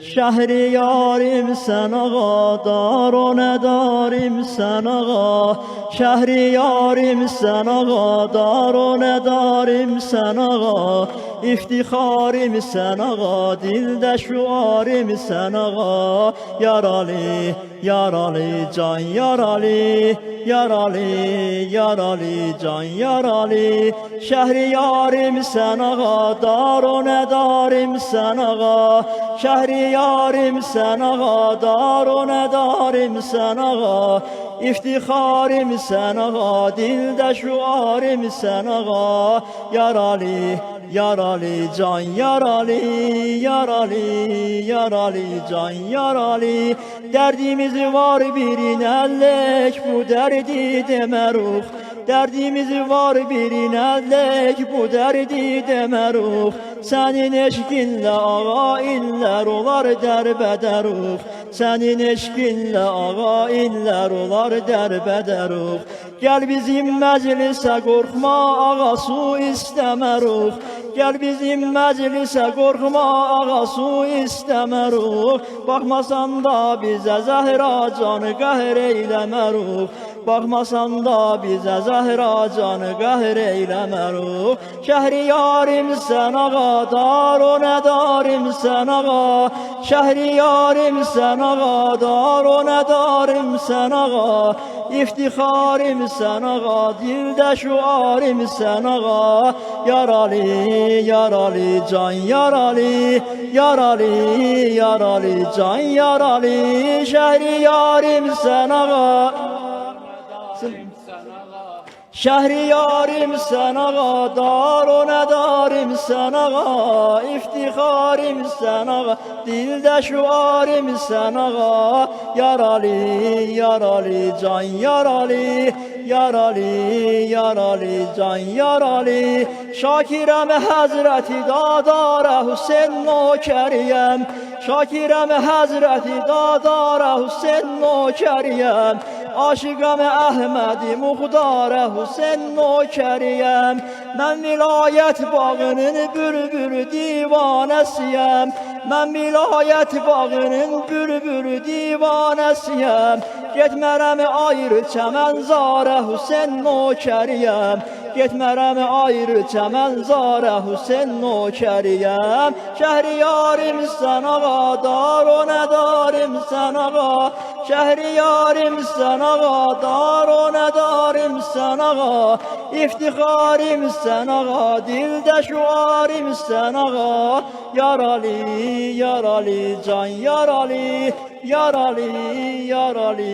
Şehriyarim sen ağa, dar o nedarim sen ağa. Şehriyarim sen ağa, dar o nedarim sen ağa. İftiharim sen ağa, dilde şuarim sen ağa. Yaralı, yaralı, can yaralı, yaralı, yaralı, can yaralı. Şehriyarim sen ağa, dar o nedarim sen ağa. Şehriyarim sen ağa, dar o nedarim sen ağa. İftiharim sen ağa, dilde şuarim sen ağa. Yaralı, yaralı, can yaralı, yaralı, yaralı, can yaralı. Derdimiz var birinellek, bu derdi demeruk. Derdimiz var birinellek, bu derdi demeruk. Senin eşkinle ağa iller olar derbederuk. Senin eşkinle ağa iller olar derbederuk. Gel bizim meclise korkma ağa, su istemeruk. Gel bizim meclise korkma ağa, su istemeruk. Bakmasan da bize Zehra canı kahr eylemeruk. Bakmasan da bize Zehra canı kahr eylemeruk. Şehriyarim sen ağa, dar o nedarim sen ağa. Şehriyarim sen ağa, dar o nedarim sen ağa. İftiharim sen ağa, dilde şuarim sen ağa. Yaralı, yaralı, can yaralı, yaralı, yaralı, can yaralı. Şehriyarim sen ağa. Şehriyarim sen ağa, dar o nedarim sen ağa. İftiharim sen ağa, dilde şuarim sen ağa. Yaralı, yaralı, can yaralı, yaralı, yaralı, can yaralı. Şakirem Hazreti Dadara Hüseyin nokeriyem. Şakirem Hazreti Dadara Hüseyin nokeriyem. Aşıqam Əhmədi Muxtara Hüseyin nokeriyem. Mən vilayət bağının bülbül divanəsiyəm. Mən vilayət bağının bülbül divanəsiyəm. Getmərəm ayrı çəmənzara Hüseyin nokeriyem. Getmərəm ayrı çəmənzara Hüseyin nokeriyem. Şəhriyarim sən ağa, dar o nedarim sən ağa. Şəhriyarim sən ağa, dar o nedarim sən ağa. İftiharim sən ağa, dilde şuarim sən ağa. Yaralı, yaralı, can yaralı, yaralı, yaralı.